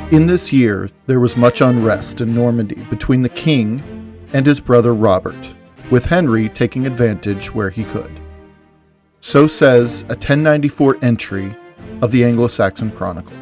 In this year, there was much unrest in Normandy between the king and his brother Robert, with Henry taking advantage where he could. So says a 1094 entry of the Anglo-Saxon Chronicle.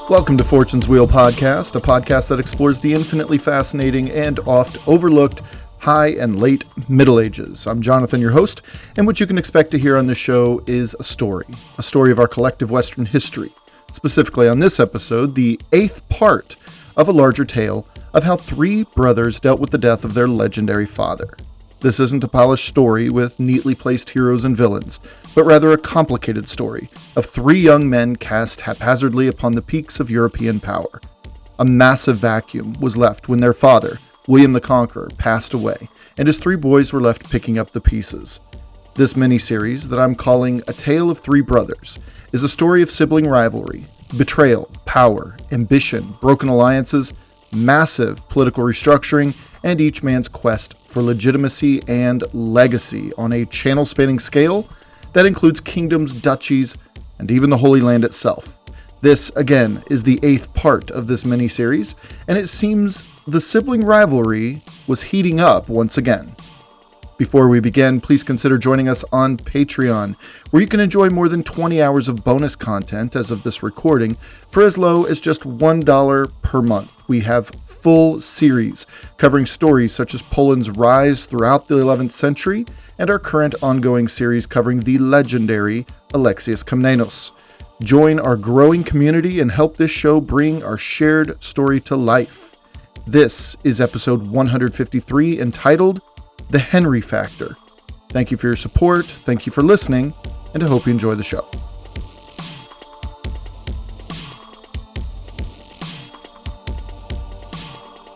Welcome to Fortune's Wheel Podcast, a podcast that explores the infinitely fascinating and oft overlooked high and late Middle Ages. I'm Jonathan, your host, and what you can expect to hear on this show is a story of our collective Western history. Specifically on this episode, the 8th part of a larger tale of how 3 brothers dealt with the death of their legendary father. This isn't a polished story with neatly placed heroes and villains, but rather a complicated story of 3 young men cast haphazardly upon the peaks of European power. A massive vacuum was left when their father, William the Conqueror, passed away, and his 3 boys were left picking up the pieces. This miniseries, that I'm calling A Tale of 3 Brothers, is a story of sibling rivalry, betrayal, power, ambition, broken alliances, massive political restructuring, and each man's quest for legitimacy and legacy on a channel-spanning scale that includes kingdoms, duchies, and even the Holy Land itself. This, again, is the 8th part of this miniseries, and it seems the sibling rivalry was heating up once again. Before we begin, please consider joining us on Patreon, where you can enjoy more than 20 hours of bonus content as of this recording for as low as just $1 per month. We have full series covering stories such as Poland's rise throughout the 11th century and our current ongoing series covering the legendary Alexius Komnenos. Join our growing community and help this show bring our shared story to life. This is episode 153, entitled The Henry Factor. Thank you for your support, thank you for listening, and I hope you enjoy the show.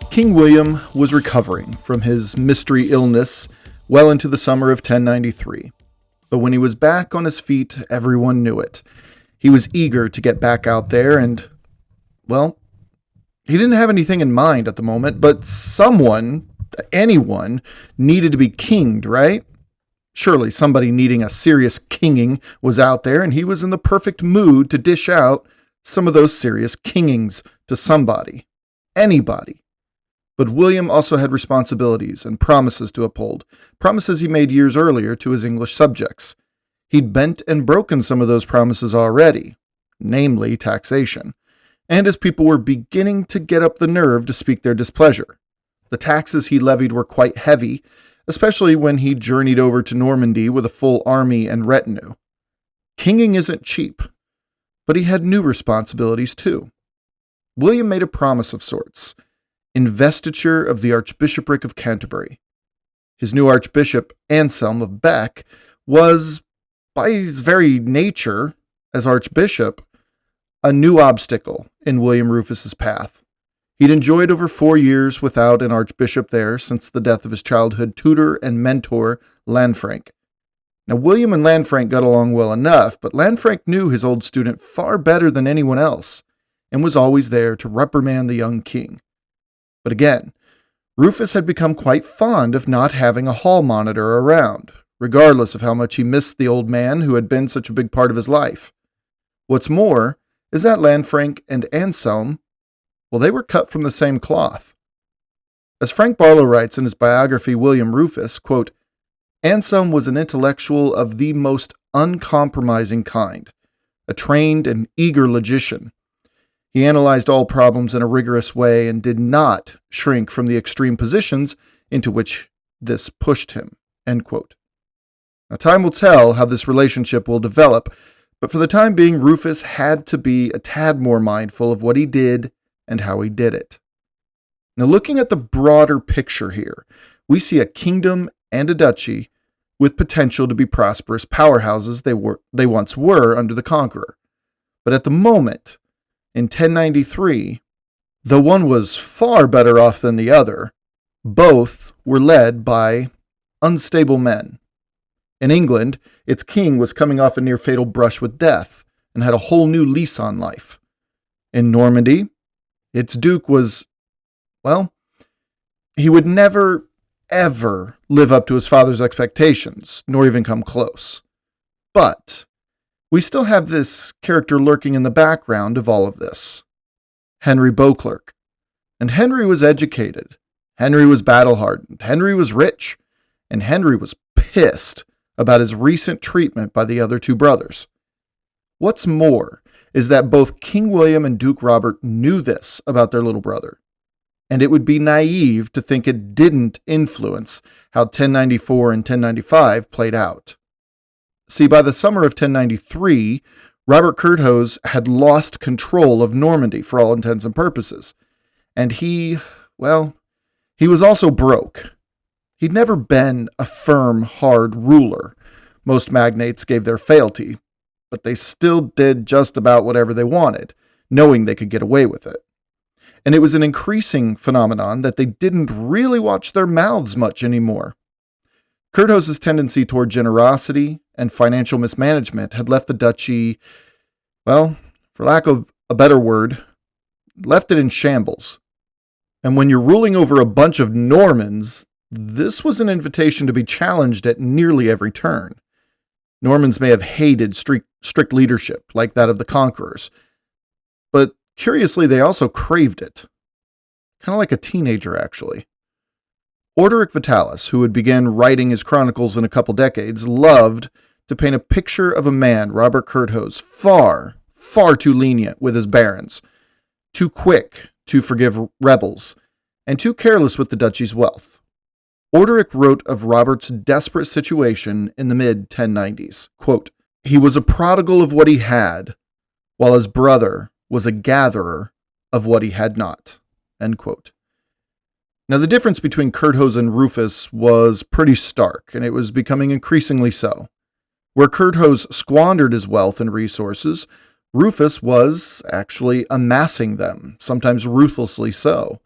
King William was recovering from his mystery illness well into the summer of 1093. But when he was back on his feet, everyone knew it. He was eager to get back out there and, well, he didn't have anything in mind at the moment, but anyone, needed to be kinged, right? Surely somebody needing a serious kinging was out there, and he was in the perfect mood to dish out some of those serious kingings to somebody. Anybody. But William also had responsibilities and promises to uphold, promises he made years earlier to his English subjects. He'd bent and broken some of those promises already, namely taxation, and his people were beginning to get up the nerve to speak their displeasure. The taxes he levied were quite heavy, especially when he journeyed over to Normandy with a full army and retinue. Kinging isn't cheap, but he had new responsibilities too. William made a promise of sorts: investiture of the Archbishopric of Canterbury. His new Archbishop, Anselm of Bec, was, by his very nature as Archbishop, a new obstacle in William Rufus's path. He'd enjoyed over 4 years without an archbishop there since the death of his childhood tutor and mentor, Lanfranc. Now, William and Lanfranc got along well enough, but Lanfranc knew his old student far better than anyone else, and was always there to reprimand the young king. But again, Rufus had become quite fond of not having a hall monitor around, regardless of how much he missed the old man who had been such a big part of his life. What's more is that Lanfranc and Anselm, well, they were cut from the same cloth. As Frank Barlow writes in his biography, William Rufus, quote, "Anselm was an intellectual of the most uncompromising kind, a trained and eager logician. He analyzed all problems in a rigorous way and did not shrink from the extreme positions into which this pushed him." End quote. Now, time will tell how this relationship will develop, but for the time being, Rufus had to be a tad more mindful of what he did and how he did it. Now, looking at the broader picture here, we see a kingdom and a duchy with potential to be prosperous powerhouses they once were under the conqueror. But at the moment, in 1093, though one was far better off than the other, both were led by unstable men. In England, its king was coming off a near-fatal brush with death, and had a whole new lease on life. In Normandy, its duke was, well, he would never, ever live up to his father's expectations, nor even come close. But we still have this character lurking in the background of all of this. Henry Beauclerc. And Henry was educated. Henry was battle-hardened. Henry was rich. And Henry was pissed about his recent treatment by the other two brothers. What's more is that both King William and Duke Robert knew this about their little brother, and it would be naive to think it didn't influence how 1094 and 1095 played out. See, by the summer of 1093, Robert Curthose had lost control of Normandy for all intents and purposes, and he was also broke. He'd never been a firm, hard ruler. Most magnates gave their fealty, but they still did just about whatever they wanted, knowing they could get away with it. And it was an increasing phenomenon that they didn't really watch their mouths much anymore. Curthose's tendency toward generosity and financial mismanagement had left the duchy, well, for lack of a better word, left it in shambles. And when you're ruling over a bunch of Normans, this was an invitation to be challenged at nearly every turn. Normans may have hated strict leadership, like that of the conquerors, but curiously, they also craved it. Kind of like a teenager, actually. Orderic Vitalis, who would begin writing his chronicles in a couple decades, loved to paint a picture of a man, Robert Curthose, far, far too lenient with his barons, too quick to forgive rebels, and too careless with the duchy's wealth. Orderic wrote of Robert's desperate situation in the mid-1090s, quote, "He was a prodigal of what he had, while his brother was a gatherer of what he had not," end quote. Now, the difference between Curthose and Rufus was pretty stark, and it was becoming increasingly so. Where Curthose squandered his wealth and resources, Rufus was actually amassing them, sometimes ruthlessly so.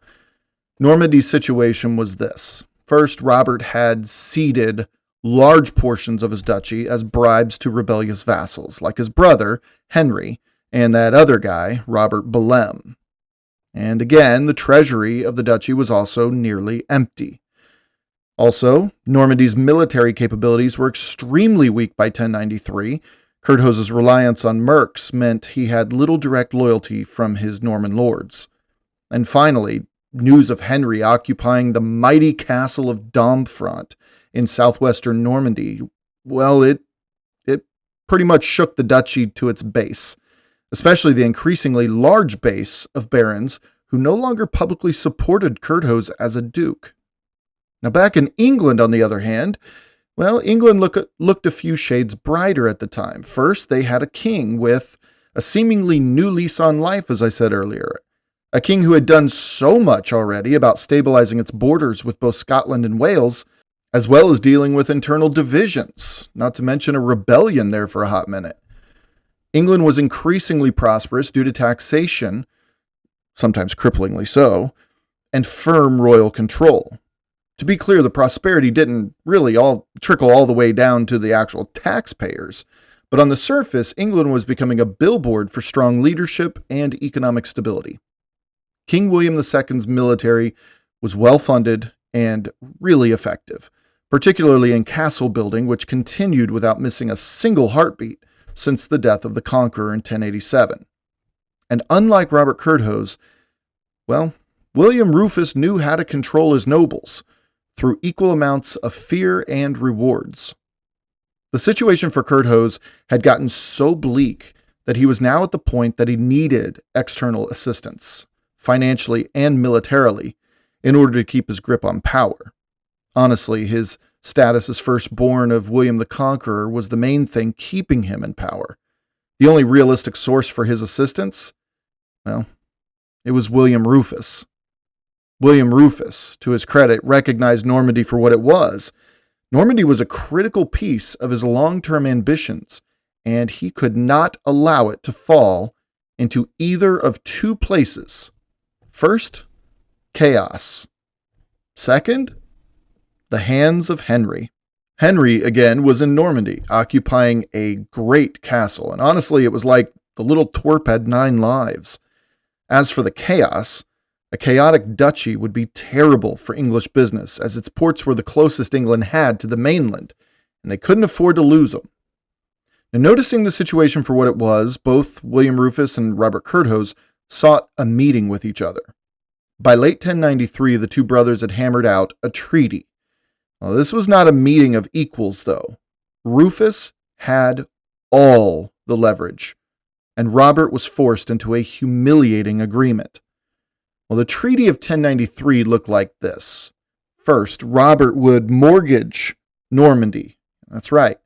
Normandy's situation was this. First, Robert had ceded large portions of his duchy as bribes to rebellious vassals, like his brother, Henry, and that other guy, Robert Bellem. And again, the treasury of the duchy was also nearly empty. Also, Normandy's military capabilities were extremely weak by 1093. Curthose's reliance on mercs meant he had little direct loyalty from his Norman lords. And finally, news of Henry occupying the mighty castle of Domfront in southwestern Normandy, well, it pretty much shook the duchy to its base, especially the increasingly large base of barons who no longer publicly supported Curthose as a duke. Now, back in England, on the other hand, well, England looked a few shades brighter at the time. First, they had a king with a seemingly new lease on life, as I said earlier. A king who had done so much already about stabilizing its borders with both Scotland and Wales, as well as dealing with internal divisions, not to mention a rebellion there for a hot minute. England was increasingly prosperous due to taxation, sometimes cripplingly so, and firm royal control. To be clear, the prosperity didn't really all trickle all the way down to the actual taxpayers, but on the surface, England was becoming a billboard for strong leadership and economic stability. King William II's military was well-funded and really effective, particularly in castle building, which continued without missing a single heartbeat since the death of the Conqueror in 1087. And unlike Robert Curthose, well, William Rufus knew how to control his nobles through equal amounts of fear and rewards. The situation for Curthose had gotten so bleak that he was now at the point that he needed external assistance, financially and militarily, in order to keep his grip on power. Honestly, his status as firstborn of William the Conqueror was the main thing keeping him in power. The only realistic source for his assistance, well, it was William Rufus. William Rufus, to his credit, recognized Normandy for what it was. Normandy was a critical piece of his long-term ambitions, and he could not allow it to fall into either of two places. First, chaos. Second, the hands of Henry. Henry, again, was in Normandy, occupying a great castle, and honestly, it was like The little twerp had 9 lives. As for the chaos, a chaotic duchy would be terrible for English business, as its ports were the closest England had to the mainland, and they couldn't afford to lose them. Now, noticing the situation for what it was, both William Rufus and Robert Curthose sought a meeting with each other. By late 1093, the two brothers had hammered out a treaty. Well, this was not a meeting of equals, though. Rufus had all the leverage, and Robert was forced into a humiliating agreement. Well, the Treaty of 1093 looked like this. First, Robert would mortgage Normandy. That's right.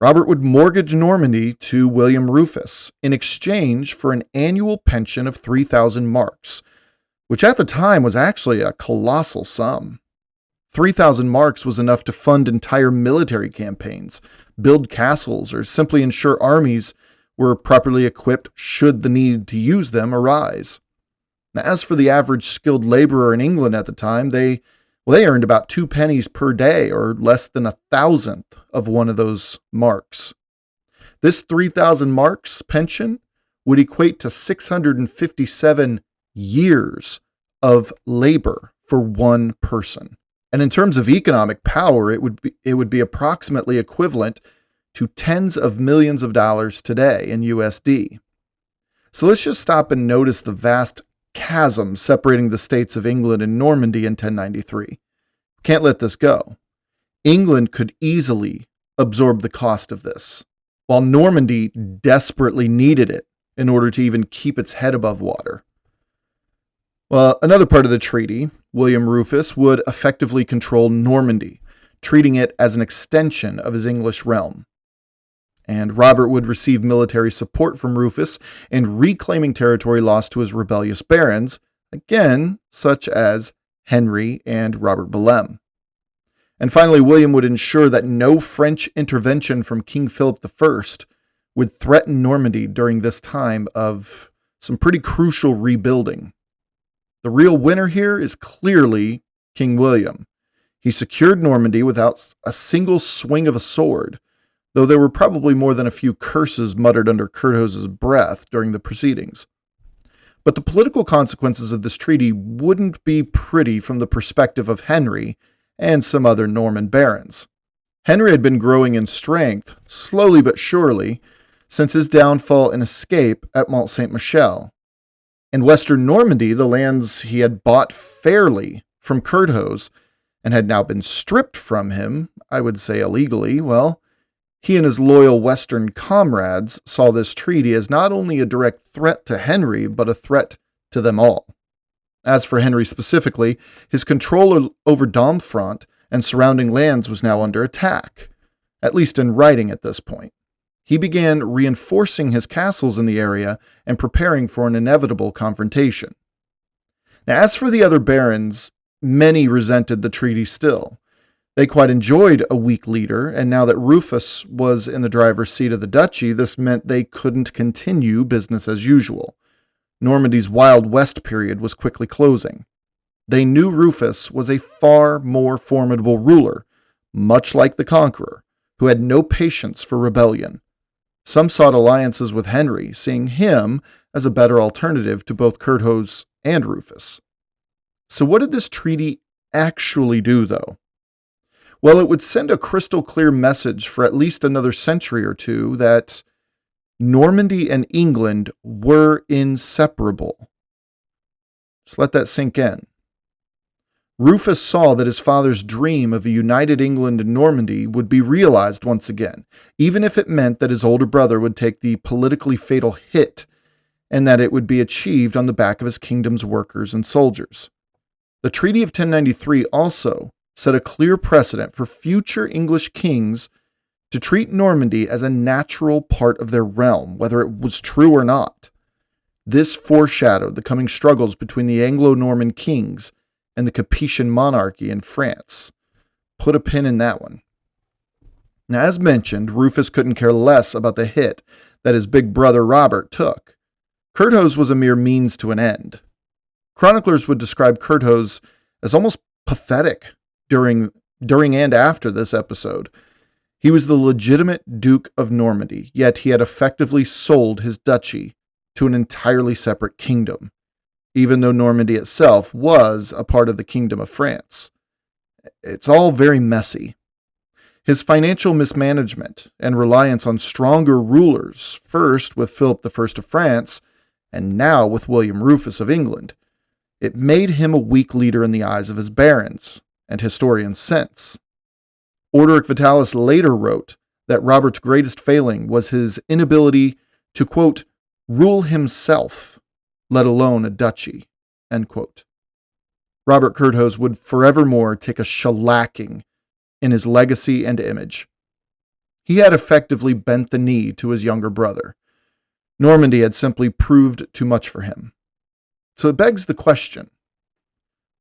Robert would mortgage Normandy to William Rufus in exchange for an annual pension of 3,000 marks, which at the time was actually a colossal sum. 3,000 marks was enough to fund entire military campaigns, build castles, or simply ensure armies were properly equipped should the need to use them arise. Now, as for the average skilled laborer in England at the time, they earned about 2 pennies per day, or less than 1,000th of one of those marks. This 3,000 marks pension would equate to 657 years of labor for one person. And in terms of economic power, it would be approximately equivalent to tens of millions of dollars today in USD. So let's just stop and notice the vast chasm separating the states of England and Normandy in 1093. Can't let this go. England could easily absorb the cost of this, while Normandy desperately needed it in order to even keep its head above water. Well, another part of the treaty, William Rufus would effectively control Normandy, treating it as an extension of his English realm. And Robert would receive military support from Rufus in reclaiming territory lost to his rebellious barons, again, such as Henry and Robert Boleyn. And finally, William would ensure that no French intervention from King Philip I would threaten Normandy during this time of some pretty crucial rebuilding. The real winner here is clearly King William. He secured Normandy without a single swing of a sword, though there were probably more than a few curses muttered under Curthose's breath during the proceedings. But the political consequences of this treaty wouldn't be pretty from the perspective of Henry and some other Norman barons. Henry had been growing in strength, slowly but surely, since his downfall and escape at Mont Saint-Michel. In western Normandy, the lands he had bought fairly from Curthose and had now been stripped from him, I would say illegally, well, he and his loyal Western comrades saw this treaty as not only a direct threat to Henry, but a threat to them all. As for Henry specifically, his control over Domfront and surrounding lands was now under attack, at least in writing at this point. He began reinforcing his castles in the area and preparing for an inevitable confrontation. Now, as for the other barons, many resented the treaty still. They quite enjoyed a weak leader, and now that Rufus was in the driver's seat of the duchy, this meant they couldn't continue business as usual. Normandy's Wild West period was quickly closing. They knew Rufus was a far more formidable ruler, much like the Conqueror, who had no patience for rebellion. Some sought alliances with Henry, seeing him as a better alternative to both Curthose and Rufus. So what did this treaty actually do, though? Well, it would send a crystal clear message for at least another century or two that Normandy and England were inseparable. Just let that sink in. Rufus saw that his father's dream of a united England and Normandy would be realized once again, even if it meant that his older brother would take the politically fatal hit, and that it would be achieved on the back of his kingdom's workers and soldiers. The Treaty of 1093 also set a clear precedent for future English kings to treat Normandy as a natural part of their realm, whether it was true or not. This foreshadowed the coming struggles between the Anglo-Norman kings and the Capetian monarchy in France. Put a pin in that one. Now, as mentioned, Rufus couldn't care less about the hit that his big brother Robert took. Curthose was a mere means to an end. Chroniclers would describe Curthose as almost pathetic during and after this episode. He was the legitimate Duke of Normandy, yet he had effectively sold his duchy to an entirely separate kingdom, even though Normandy itself was a part of the Kingdom of France. It's all very messy. His financial mismanagement and reliance on stronger rulers, first with Philip I of France, and now with William Rufus of England, it made him a weak leader in the eyes of his barons and historians since. Orderic Vitalis later wrote that Robert's greatest failing was his inability to, quote, rule himself, let alone a duchy, end quote. Robert Curthose would forevermore take a shellacking in his legacy and image. He had effectively bent the knee to his younger brother. Normandy had simply proved too much for him. So it begs the question,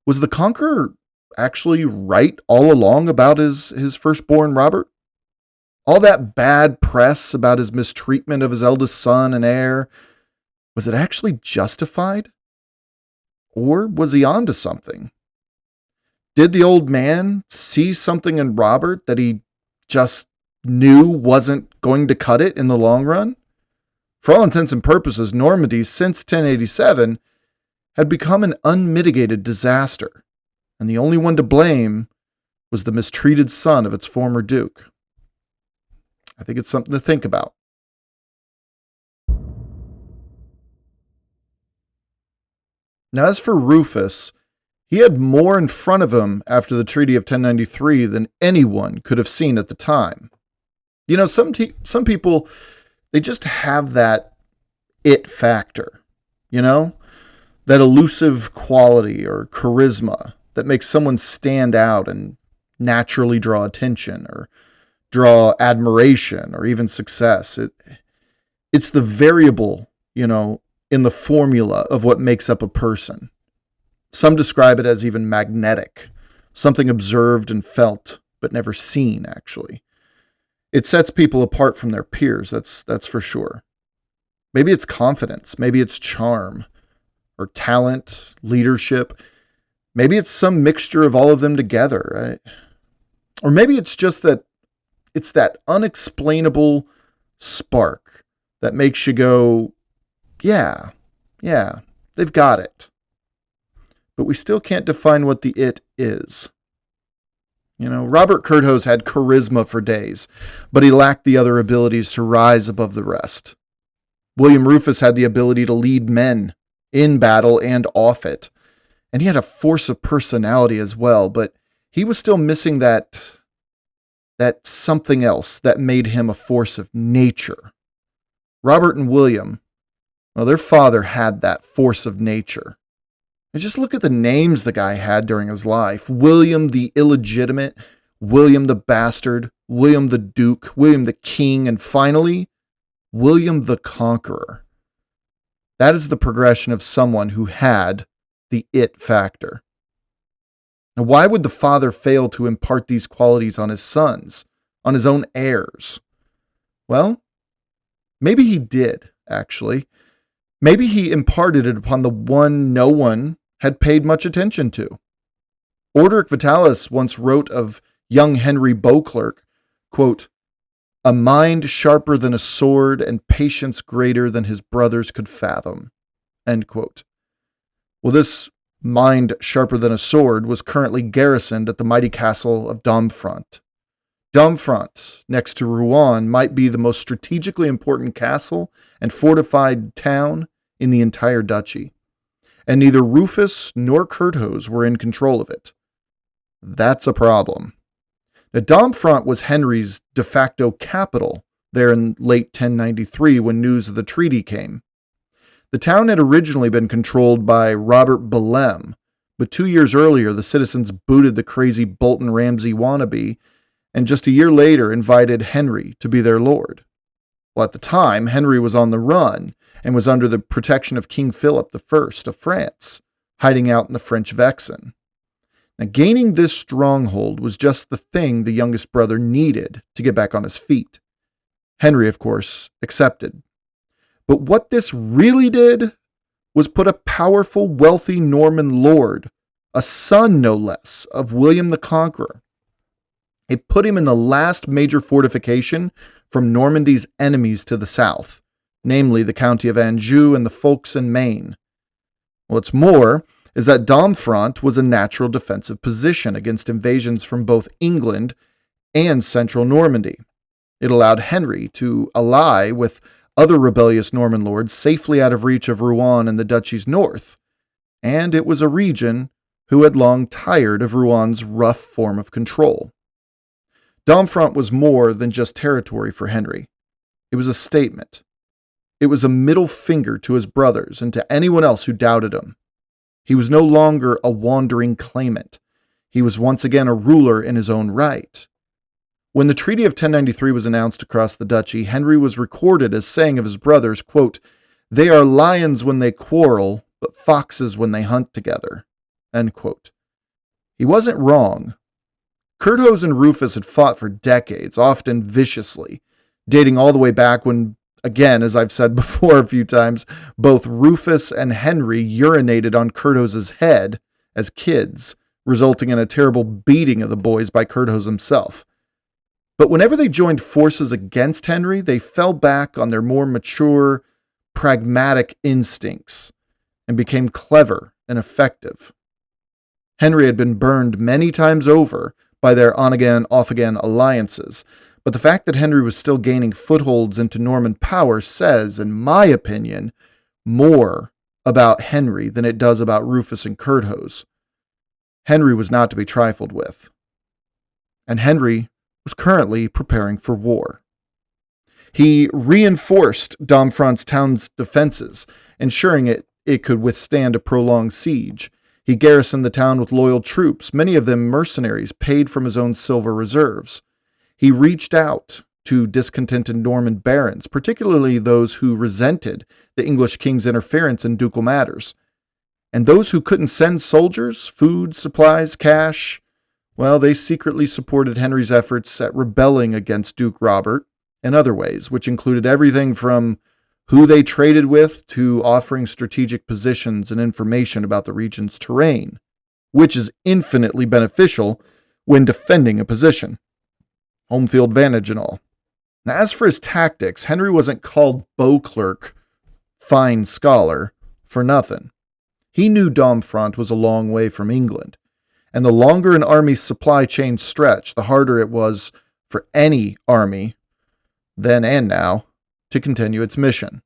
was the Conqueror actually right all along about his firstborn Robert? All that bad press about his mistreatment of his eldest son and heir, was it actually justified? Or was he onto something? Did the old man see something in Robert that he just knew wasn't going to cut it in the long run? For all intents and purposes, Normandy, since 1087, had become an unmitigated disaster, and the only one to blame was the mistreated son of its former duke. I think it's something to think about. Now, as for Rufus, he had more in front of him after the Treaty of 1093 than anyone could have seen at the time. You know, some people, they just have that it factor, you know? That elusive quality or charisma that makes someone stand out and naturally draw attention or draw admiration or even success. It's the variable, you know, in the formula of what makes up a person. Some describe it as even magnetic, something observed and felt, but never seen, actually. It sets people apart from their peers, that's for sure. Maybe it's confidence, maybe it's charm, or talent, leadership. Maybe it's some mixture of all of them together, right? Or maybe it's just that it's that unexplainable spark that makes you go, yeah, they've got it. But we still can't define what the it is. You know, Robert Curthose had charisma for days, but he lacked the other abilities to rise above the rest. William Rufus had the ability to lead men in battle and off it, and he had a force of personality as well, but he was still missing that something else that made him a force of nature. Robert and William, well, their father had that force of nature. And just look at the names the guy had during his life. William the illegitimate, William the bastard, William the Duke, William the King, and finally, William the Conqueror. That is the progression of someone who had the it factor. Now, why would the father fail to impart these qualities on his sons, on his own heirs? Well, maybe he did, actually. Maybe he imparted it upon the one no one had paid much attention to. Orderic Vitalis once wrote of young Henry Beauclerc, quote, "A mind sharper than a sword and patience greater than his brothers could fathom," end quote. Well, this mind sharper than a sword was currently garrisoned at the mighty castle of Domfront. Domfront, next to Rouen, might be the most strategically important castle and fortified town in the entire duchy, and neither Rufus nor Curthose were in control of it. That's a problem. Now, Domfront was Henry's de facto capital there in late 1093 when news of the treaty came. The town had originally been controlled by Robert Bellem, but 2 years earlier the citizens booted the crazy Bolton Ramsay wannabe, and just a year later invited Henry to be their lord. Well, at the time, Henry was on the run and was under the protection of King Philip I of France, hiding out in the French Vexin. Now, gaining this stronghold was just the thing the youngest brother needed to get back on his feet. Henry, of course, accepted. But what this really did was put a powerful, wealthy Norman lord, a son no less, of William the Conqueror, It put him in the last major fortification from Normandy's enemies to the south, namely the county of Anjou and the Folks in Maine. What's more is that Domfront was a natural defensive position against invasions from both England and central Normandy. It allowed Henry to ally with other rebellious Norman lords safely out of reach of Rouen and the duchy's north, and it was a region who had long tired of Rouen's rough form of control. Domfront was more than just territory for Henry. It was a statement. It was a middle finger to his brothers and to anyone else who doubted him. He was no longer a wandering claimant. He was once again a ruler in his own right. When the Treaty of 1093 was announced across the duchy, Henry was recorded as saying of his brothers, quote, "They are lions when they quarrel, but foxes when they hunt together." End quote. He wasn't wrong. Curthose and Rufus had fought for decades, often viciously, dating all the way back when, again, as I've said before a few times, both Rufus and Henry urinated on Curthose's head as kids, resulting in a terrible beating of the boys by Curthose himself. But whenever they joined forces against Henry, they fell back on their more mature, pragmatic instincts and became clever and effective. Henry had been burned many times over by their on-again, off-again alliances, but the fact that Henry was still gaining footholds into Norman power says, in my opinion, more about Henry than it does about Rufus and Curthose. Henry was not to be trifled with. And Henry was currently preparing for war. He reinforced Domfront's town's defenses, ensuring it could withstand a prolonged siege. He garrisoned the town with loyal troops, many of them mercenaries paid from his own silver reserves. He reached out to discontented Norman barons, particularly those who resented the English king's interference in ducal matters. And those who couldn't send soldiers, food, supplies, cash, well, they secretly supported Henry's efforts at rebelling against Duke Robert in other ways, which included everything from who they traded with to offering strategic positions and information about the region's terrain, which is infinitely beneficial when defending a position. Home field advantage and all. Now, as for his tactics, Henry wasn't called Beauclerc, fine scholar, for nothing. He knew Domfront was a long way from England, and the longer an army's supply chain stretched, the harder it was for any army, then and now, to continue its mission.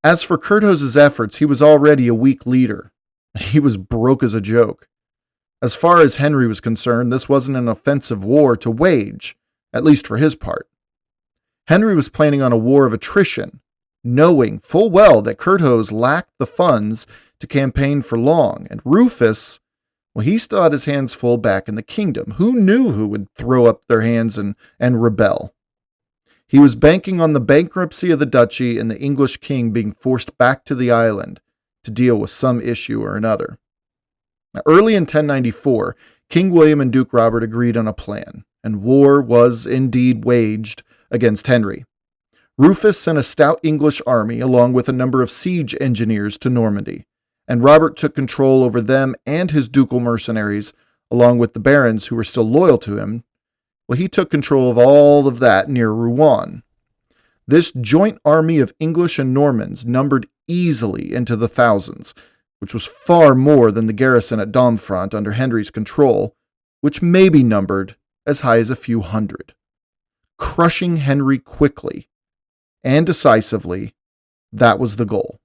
As for Curthose's efforts, he was already a weak leader. He was broke as a joke. As far as Henry was concerned, this wasn't an offensive war to wage, at least for his part. Henry was planning on a war of attrition, knowing full well that Curthose lacked the funds to campaign for long, and Rufus, well, he still had his hands full back in the kingdom. Who knew who would throw up their hands and rebel? He was banking on the bankruptcy of the duchy and the English king being forced back to the island to deal with some issue or another. Now, early in 1094, King William and Duke Robert agreed on a plan, and war was indeed waged against Henry. Rufus sent a stout English army along with a number of siege engineers to Normandy, and Robert took control over them and his ducal mercenaries, along with the barons who were still loyal to him. Well, he took control of all of that near Rouen. This joint army of English and Normans numbered easily into the thousands, which was far more than the garrison at Domfront under Henry's control, which may be numbered as high as a few hundred. Crushing Henry quickly and decisively, that was the goal.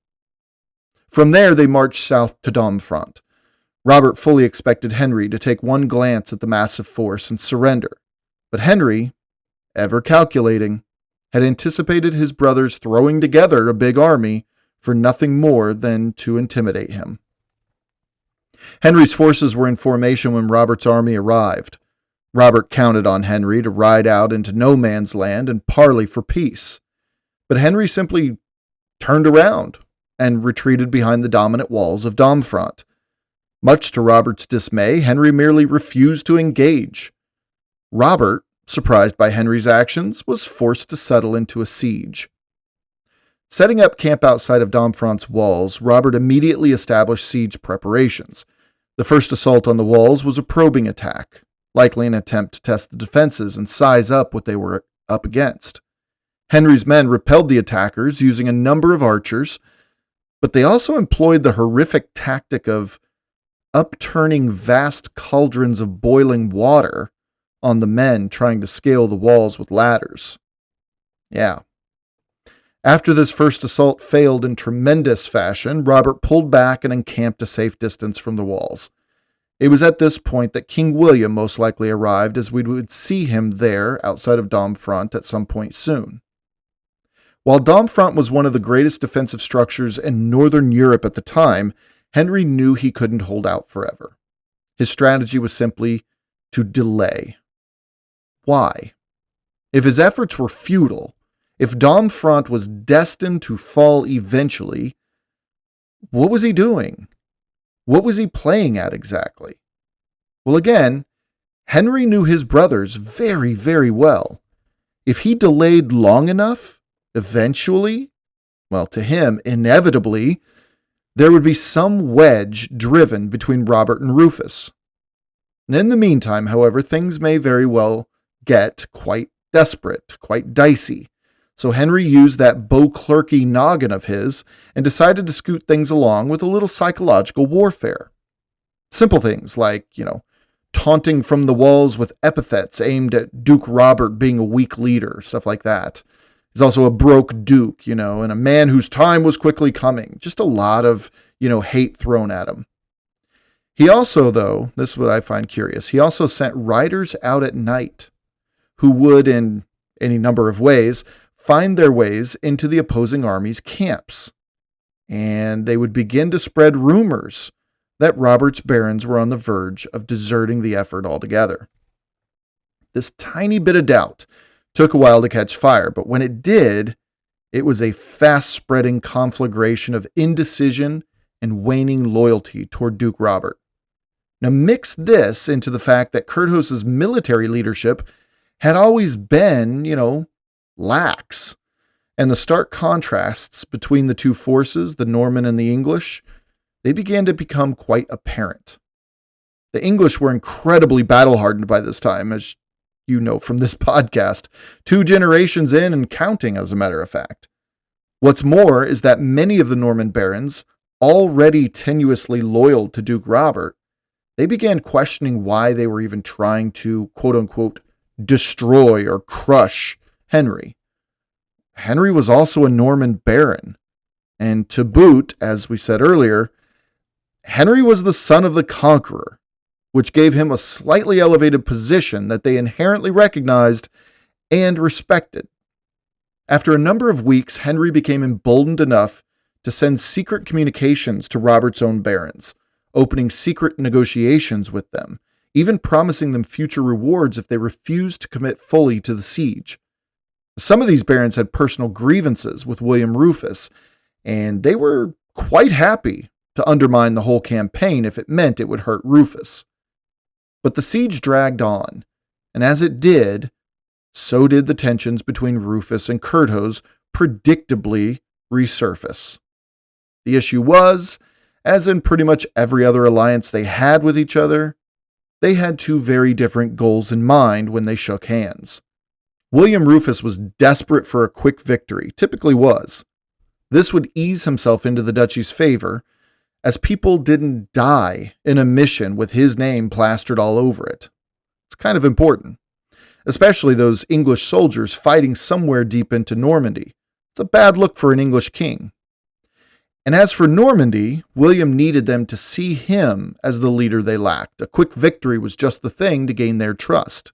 From there, they marched south to Domfront. Robert fully expected Henry to take one glance at the massive force and surrender. But Henry, ever calculating, had anticipated his brothers throwing together a big army for nothing more than to intimidate him. Henry's forces were in formation when Robert's army arrived. Robert counted on Henry to ride out into no man's land and parley for peace. But Henry simply turned around and retreated behind the dominant walls of Domfront. Much to Robert's dismay, Henry merely refused to engage. Robert, surprised by Henry's actions, was forced to settle into a siege. Setting up camp outside of Domfront's walls, Robert immediately established siege preparations. The first assault on the walls was a probing attack. likely an attempt to test the defenses and size up what they were up against. Henry's men repelled the attackers using a number of archers, but they also employed the horrific tactic of upturning vast cauldrons of boiling water on the men trying to scale the walls with ladders. Yeah. After this first assault failed in tremendous fashion, Robert pulled back and encamped a safe distance from the walls. It was at this point that King William most likely arrived, as we would see him there outside of Domfront at some point soon. While Domfront was one of the greatest defensive structures in northern Europe at the time, Henry knew he couldn't hold out forever. His strategy was simply to delay. Why? If his efforts were futile, if Domfront was destined to fall eventually, what was he doing? What was he playing at exactly? Well, again, Henry knew his brothers very, very well. If he delayed long enough, eventually, well, to him, inevitably, there would be some wedge driven between Robert and Rufus. And in the meantime, however, things may very well get quite desperate, quite dicey. So Henry used that Beauclerc-y noggin of his and decided to scoot things along with a little psychological warfare. Simple things like, taunting from the walls with epithets aimed at Duke Robert being a weak leader, stuff like that. He's also a broke duke, and a man whose time was quickly coming. Just a lot of, hate thrown at him. He also, though, this is what I find curious, he also sent riders out at night who would, in any number of ways, find their ways into the opposing army's camps. And they would begin to spread rumors that Robert's barons were on the verge of deserting the effort altogether. This tiny bit of doubt took a while to catch fire, but when it did, it was a fast-spreading conflagration of indecision and waning loyalty toward Duke Robert. Now mix this into the fact that Curthose's military leadership had always been, lax, and the stark contrasts between the two forces, the Norman and the English, they began to become quite apparent. The English were incredibly battle-hardened by this time, as you know from this podcast, 2 generations in and counting, as a matter of fact. What's more is that many of the Norman barons, already tenuously loyal to Duke Robert, they began questioning why they were even trying to, quote-unquote, destroy or crush Henry. Henry was also a Norman baron, and to boot, as we said earlier, Henry was the son of the conqueror, which gave him a slightly elevated position that they inherently recognized and respected. After a number of weeks, Henry became emboldened enough to send secret communications to Robert's own barons, opening secret negotiations with them, even promising them future rewards if they refused to commit fully to the siege. Some of these barons had personal grievances with William Rufus, and they were quite happy to undermine the whole campaign if it meant it would hurt Rufus. But the siege dragged on, and as it did, so did the tensions between Rufus and Curthose predictably resurface. The issue was, as in pretty much every other alliance they had with each other, they had 2 very different goals in mind when they shook hands. William Rufus was desperate for a quick victory, typically was. This would ease himself into the duchy's favor, as people didn't die in a mission with his name plastered all over it. It's kind of important, especially those English soldiers fighting somewhere deep into Normandy. It's a bad look for an English king. And as for Normandy, William needed them to see him as the leader they lacked. A quick victory was just the thing to gain their trust.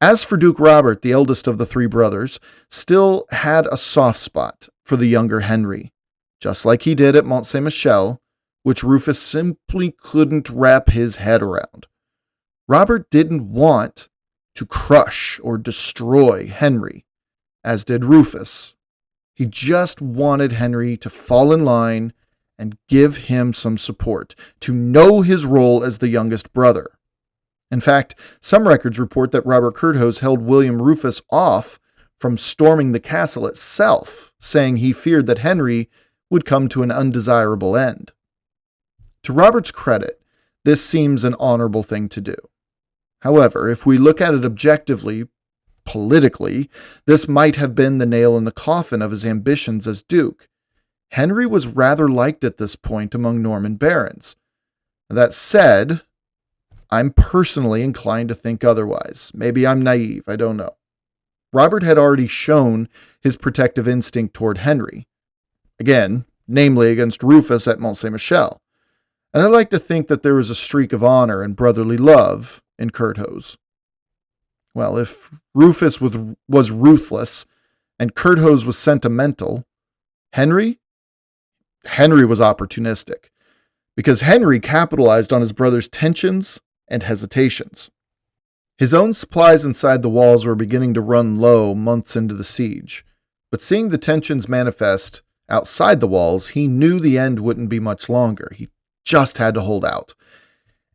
As for Duke Robert, the eldest of the 3 brothers, still had a soft spot for the younger Henry, just like he did at Mont Saint-Michel, which Rufus simply couldn't wrap his head around. Robert didn't want to crush or destroy Henry, as did Rufus. He just wanted Henry to fall in line and give him some support, to know his role as the youngest brother. In fact, some records report that Robert Curthose held William Rufus off from storming the castle itself, saying he feared that Henry would come to an undesirable end. To Robert's credit, this seems an honorable thing to do. However, if we look at it objectively, politically, this might have been the nail in the coffin of his ambitions as Duke. Henry was rather liked at this point among Norman barons. That said, I'm personally inclined to think otherwise. Maybe I'm naive, I don't know. Robert had already shown his protective instinct toward Henry. Again, namely against Rufus at Mont Saint-Michel. And I like to think that there was a streak of honor and brotherly love in Curthose. Well, if Rufus was ruthless and Curthose was sentimental, Henry was opportunistic, because Henry capitalized on his brother's tensions and hesitations. His own supplies inside the walls were beginning to run low months into the siege, but seeing the tensions manifest outside the walls, he knew the end wouldn't be much longer. He just had to hold out.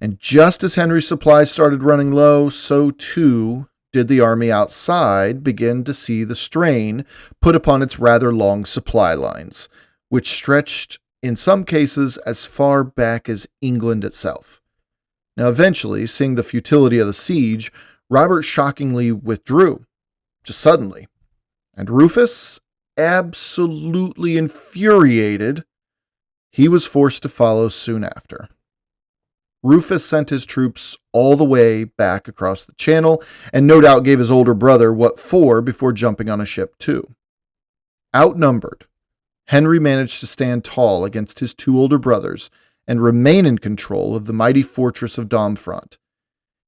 And just as Henry's supplies started running low, so too did the army outside begin to see the strain put upon its rather long supply lines, which stretched in some cases as far back as England itself. Now eventually, seeing the futility of the siege, Robert shockingly withdrew, just suddenly. And Rufus, absolutely infuriated, he was forced to follow soon after. Rufus sent his troops all the way back across the channel, and no doubt gave his older brother what for before jumping on a ship too. Outnumbered, Henry managed to stand tall against his two older brothers and remain in control of the mighty fortress of Domfront.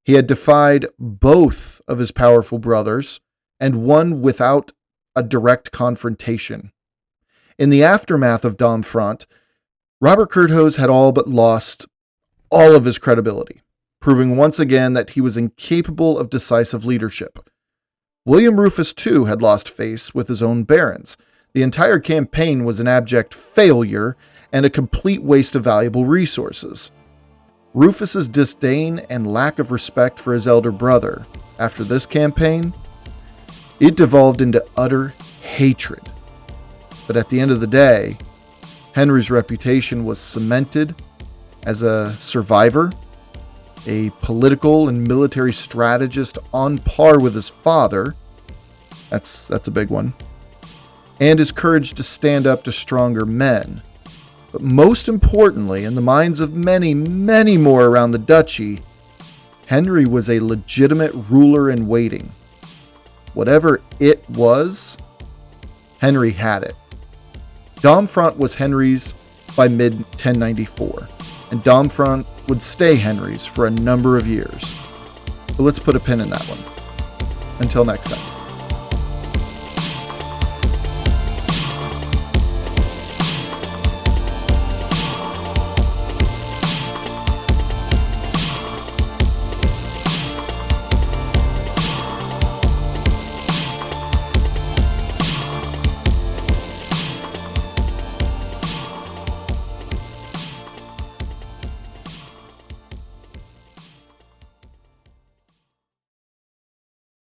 He had defied both of his powerful brothers and won without a direct confrontation. In the aftermath of Domfront, Robert Curthose had all but lost all of his credibility, proving once again that he was incapable of decisive leadership. William Rufus, too, had lost face with his own barons. The entire campaign was an abject failure and a complete waste of valuable resources. Rufus's disdain and lack of respect for his elder brother after this campaign, it devolved into utter hatred. But at the end of the day, Henry's reputation was cemented as a survivor, a political and military strategist on par with his father. That's a big one. And his courage to stand up to stronger men. But most importantly, in the minds of many, many more around the duchy, Henry was a legitimate ruler in waiting. Whatever it was, Henry had it. Domfront was Henry's by mid-1094, and Domfront would stay Henry's for a number of years. But let's put a pin in that one. Until next time.